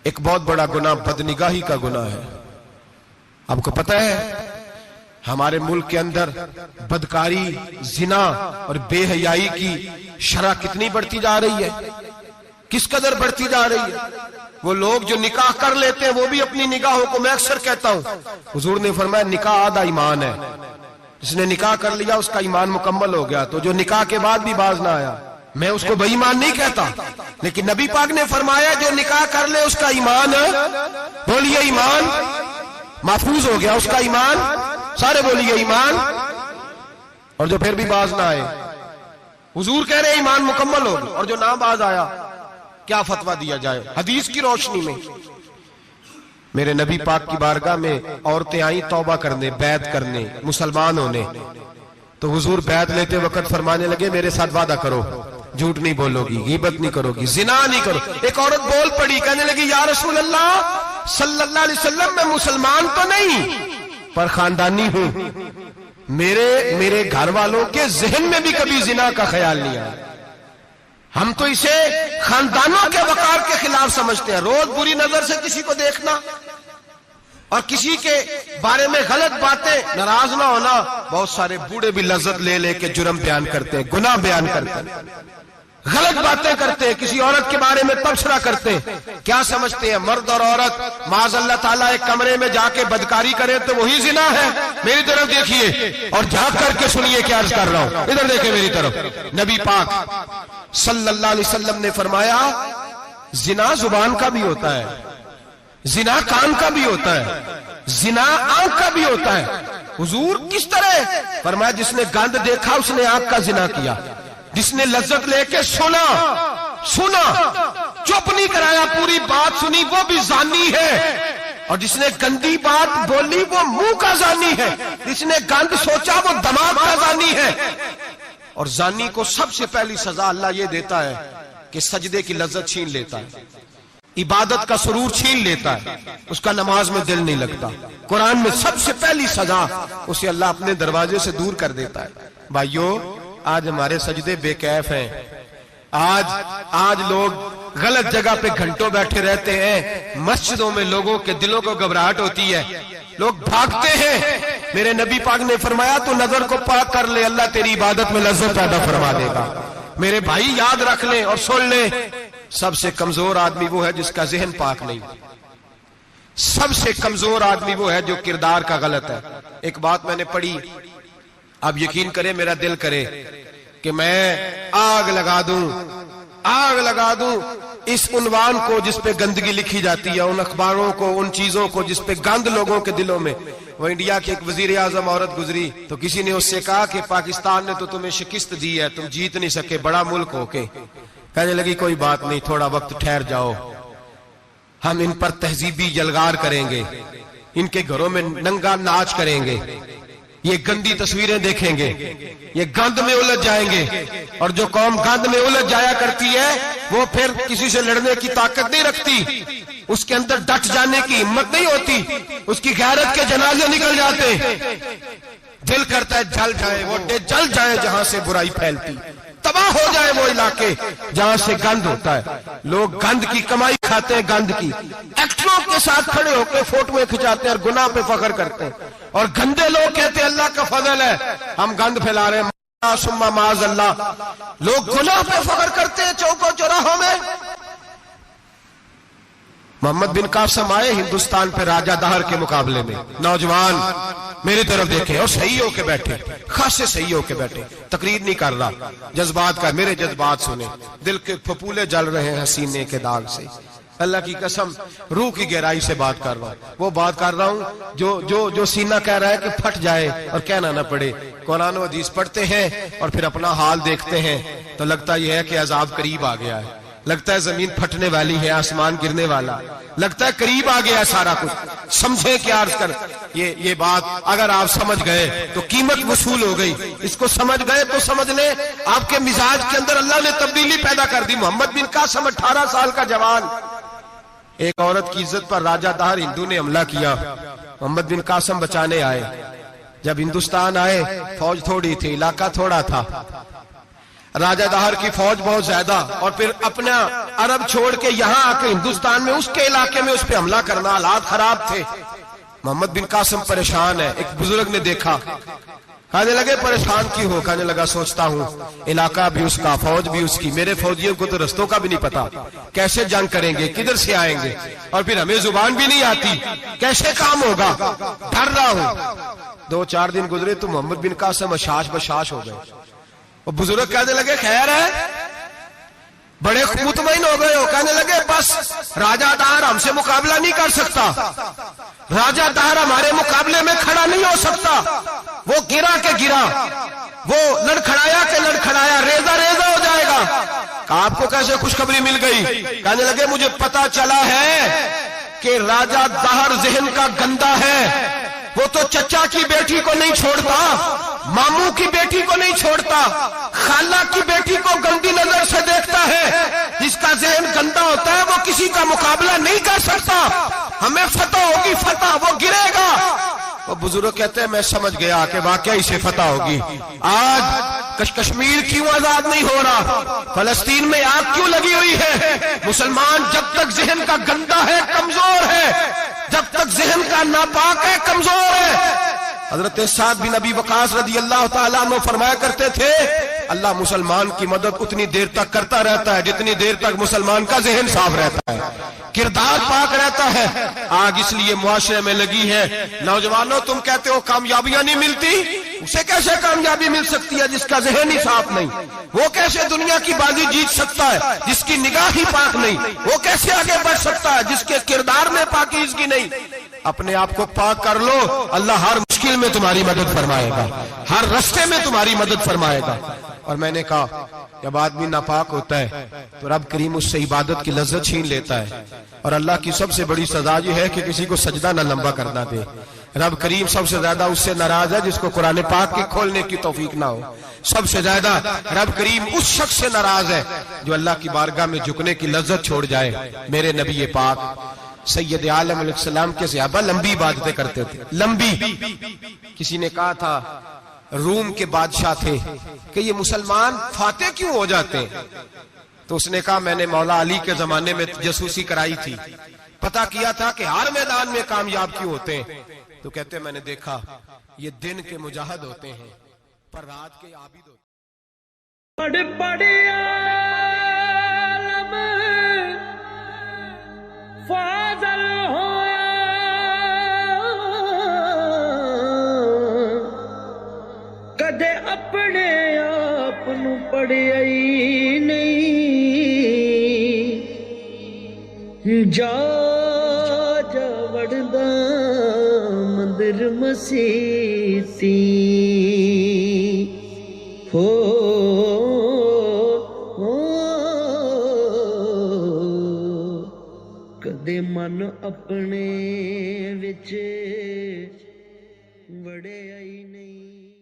एक बहुत बड़ा गुनाह बदनिगाही का गुनाह है। आपको पता है हमारे मुल्क के अंदर बदकारी, जिना और बेहयाई की शरह कितनी बढ़ती जा रही है, किस कदर बढ़ती जा रही है। वो लोग जो निकाह कर लेते हैं वो भी अपनी निगाहों को, मैं अक्सर कहता हूं, हुजूर ने फरमाया निकाह आधा ईमान है। जिसने निकाह कर लिया उसका ईमान मुकम्मल हो गया। तो जो निकाह के बाद भी बाज ना आया, मैं उसको बेईमान नहीं कहता, लेकिन नबी पाक ने फरमाया जो निकाह कर ले उसका ईमान, बोलिए ईमान महफूज हो गया, उसका ईमान, सारे बोलिए ईमान। और जो फिर भी बाज ना आए, हुजूर कह रहे ईमान मुकम्मल हो गया। और जो ना बाज आया, क्या फतवा दिया जाए हदीस की रोशनी में। मेरे नबी पाक की बारगाह में औरतें आई तौबा करने, बैत करने, मुसलमान होने। तो हुजूर बैत लेते वक्त फरमाने लगे मेरे साथ वादा करो, झूठ नहीं बोलोगी, गीबत नहीं करोगी, जिना नहीं करो। एक औरत बोल पड़ी, कहने लगी या रसूल अल्लाह सल्लल्लाहु अलैहि वसल्लम, मैं मुसलमान तो नहीं पर खानदानी हूं, मेरे घर वालों के जहन में भी कभी जिना का ख्याल नहीं आया। हम तो इसे खानदानों के वकार के खिलाफ समझते हैं। रोज बुरी नजर से किसी को देखना और किसी के बारे में गलत बातें, नाराज ना होना। बहुत सारे बूढ़े भी लज्जत ले लेके जुर्म बयान करते हैं, गुनाह बयान करते हैं, गलत बातें करते हैं, किसी औरत के बारे में तबसरा करते हैं। क्या समझते हैं मर्द और औरत माज़ अल्लाह ताला एक कमरे में जाके बदकारी करे तो वही जिना है? मेरी तरफ देखिए और झांक करके सुनिए क्या अर्ज कर रहा हूं, इधर देखिए मेरी तरफ। नबी पाक सल्लल्लाहु अलैहि वसल्लम ने फरमाया जिना जुबान का भी होता है, जिना कान का भी होता है, जिना आंख का भी होता है। हुजूर किस तरह? फरमाया जिसने गंद देखा उसने आंख का जिना किया, जिसने लज्जत लेके सुना, चुप नहीं कराया, पूरी बात सुनी, वो भी जानी है। और जिसने गंदी बात बोली वो मुंह का जानी है, जिसने गंद सोचा वो दिमाग का जानी है। और जानी को सबसे पहली सजा अल्लाह ये देता है कि सजदे की लज्जत छीन लेता है, इबादत का सुरूर छीन लेता है, उसका नमाज में दिल नहीं लगता। कुरान में सबसे पहली सजा उसे अल्लाह अपने दरवाजे से दूर कर देता है। भाइयों आज हमारे सजदे बेकैफ हैं, आज लोग गलत जगह पे घंटों बैठे रहते हैं। मस्जिदों में लोगों के दिलों को घबराहट होती है, लोग भागते हैं। मेरे नबी पाक ने फरमाया तू नजर को पाक कर ले, अल्लाह तेरी इबादत में लज्जत पैदा फरमा देगा। मेरे भाई याद रख ले और सुन ले, सबसे कमजोर आदमी वो है जिसका जहन पाक नहीं। सबसे कमजोर आदमी वो है जो किरदार का गलत है। एक बात मैंने पढ़ी, आप यकीन करें मेरा दिल करे कि मैं आग लगा दूं इस उन्वान को जिस पे गंदगी लिखी जाती है, उन अखबारों को, उन चीजों को जिस पे गंद लोगों के दिलों में। वो इंडिया की एक वजीर आजम औरत गुजरी तो किसी ने उससे कहा कि पाकिस्तान ने तो तुम्हें शिकस्त दी है, तुम जीत नहीं सके बड़ा मुल्क होके। कहने लगी कोई बात नहीं, थोड़ा वक्त ठहर जाओ, हम इन पर तहजीबी जलगार करेंगे, इनके घरों में नंगा नाच करेंगे, ये गंदी तस्वीरें देखेंगे, ये गंद में उलझ जाएंगे। और जो कौम गंद में उलझ जाया करती है वो फिर किसी से लड़ने की ताकत नहीं रखती, उसके अंदर डट जाने की हिम्मत नहीं होती, उसकी गैरत के जनाजे निकल जाते। दिल करता है जल जाए वो जल जाए जहां से बुराई फैलती, तबाह हो जाए वो इलाके जहां से गंद होता है। लोग गंद की कमाई खाते हैं, गंद की एक्टरों के साथ खड़े होकर फोटोएं खिंचाते हैं और गुनाह पे फख्र करते हैं। और गंदे लोग कहते हैं अल्लाह का फजल है हम गंद फैला रहे हैं, सुम्मा माज अल्लाह। लोग गुनाह पे फख्र करते हैं चौकों चौराहों में। मोहम्मद बिन कासिम आए हिंदुस्तान पे राजा दहर के मुकाबले में, नौजवान मेरी तरफ देखे और सही होके बैठे, खासे सही होके बैठे, तकरीर नहीं कर रहा, जज्बात का, मेरे जज्बात सुने, दिल के फपूले जल रहे हैं सीने के दाग से। अल्लाह की कसम रूह की गहराई से बात कर रहा हूं, वो बात कर रहा हूं जो सीना कह रहा है कि फट जाए और कहना ना पड़े। कुरान और हदीस पढ़ते हैं और फिर अपना हाल देखते हैं तो लगता यह है कि अजाब करीब आ गया है, लगता है जमीन फटने वाली है, आसमान गिरने वाला, लगता है करीब आ गया सारा कुछ। समझे क्या अर्ज कर, ये बात अगर आप समझ गए तो कीमत वसूल हो गई। इसको समझ गए तो समझ ले आपके मिजाज के अंदर अल्लाह ने तब्दीली पैदा कर दी। मोहम्मद बिन कासिम 18 साल का जवान, एक औरत की इज्जत पर राजा दहर हिंदू ने हमला किया, मोहम्मद बिन कासिम बचाने आए। जब हिंदुस्तान आए फौज थोड़ी थी, इलाका थोड़ा था, राजा दाहर की फौज बहुत ज्यादा, और फिर अपना अरब छोड़ के यहां आके हिंदुस्तान में उसके इलाके में उस पर हमला करना, हालात खराब थे। मोहम्मद बिन कासिम परेशान है। एक बुजुर्ग ने देखा, कहने लगे परेशान क्यों हो? कहने लगा सोचता हूं इलाका भी उसका, फौज भी उसकी, मेरे फौजियों को तो रस्तों का भी नहीं पता, कैसे जंग करेंगे, किधर से आएंगे, और फिर हमें जुबान भी नहीं आती, कैसे काम होगा, डर रहा हूं। 2-4 दिन गुजरे तो मोहम्मद बिन कासिम हशाश बशाश हो गए। वो बुजुर्ग कहने लगे खैर है, बड़े मुतमईन हो गए हो? कहने लगे बस राजा दाहर हमसे मुकाबला नहीं कर सकता, राजा दाहर हमारे मुकाबले में खड़ा नहीं हो सकता, वो गिरा के गिरा, वो लड़खड़ाया के लड़खड़ाया, रेजा रेजा हो जाएगा। आपको कैसे खुशखबरी मिल गई? कहने लगे मुझे पता चला है कि राजा दाहर जहन का गंदा है, वो तो चचा की बेटी को नहीं छोड़ता, मामू की बेटी को नहीं छोड़ता, खाला की बेटी को गंदी नजर से देखता है। जिसका जहन गंदा होता है वो किसी का मुकाबला नहीं कर सकता, हमें फतह होगी, फतह, वो गिरेगा। वो बुजुर्ग कहते हैं मैं समझ गया कि वाकई इसे फतह होगी। आज कश्मीर क्यों आजाद नहीं हो रहा, फलस्तीन में आग क्यों लगी हुई है? मुसलमान जब तक जहन का गंदा है, कमजोर है, जब तक जहन का नापाक है, कमजोर है। हजरत साद बिन अबी वकास रदी अल्लाह ताला अन्हु फरमाया करते थे, अल्लाह मुसलमान की मदद उतनी देर तक करता रहता है जितनी देर तक मुसलमान का जहन साफ रहता है, किरदार पाक रहता है। आग इसलिए मुआशरे में लगी है। नौजवानों तुम कहते हो कामयाबियां नहीं मिलती, उसे कैसे कामयाबी मिल सकती है जिसका जहन ही साफ नहीं? वो कैसे दुनिया की बाजी जीत सकता है जिसकी निगाह ही पाक नहीं? वो कैसे आगे बढ़ सकता है जिसके किरदार में पाकीज़गी नहीं? अपने आप को पाक कर लो, अल्लाह हर मुश्किल में तुम्हारी मदद फरमाएगा, हर रास्ते में तुम्हारी मदद फरमाएगा। और मैंने कहा जब आदमी नापाक होता है तो रब करीम उससे इबादत की लज्जत छीन लेता है, और अल्लाह की सबसे बड़ी सजा ये है कि किसी को सजदा न लंबा करना दे। रब करीम सबसे ज्यादा उससे नाराज है जिसको कुरान पाक के खोलने की तौफीक ना हो। सबसे ज्यादा रब करीम उस शख्स से नाराज है जो अल्लाह की बारगाह में झुकने की लज्जत छोड़ जाए। मेरे नबी पाक सैयद आलम अलैहिस्सलाम के सहाबा लंबी इबादतें करते थे, लंबी। किसी ने कहा था रूम के बादशाह थे कि ये मुसलमान फाते क्यों हो जाते हैं? तो उसने कहा मैंने मौला अली के जमाने में जासूसी कराई थी, पता किया था कि हर मैदान में कामयाब क्यों होते हैं। तो कहते मैंने देखा ये दिन के मुजाहिद होते हैं पर रात के आबिद होते फाज़ल होया कदे अपने आप नू पढ़िया ही नहीं। जा जा वड़दा मंदिर मसीती हो कदे मन अपने विच वड़े आई नहीं।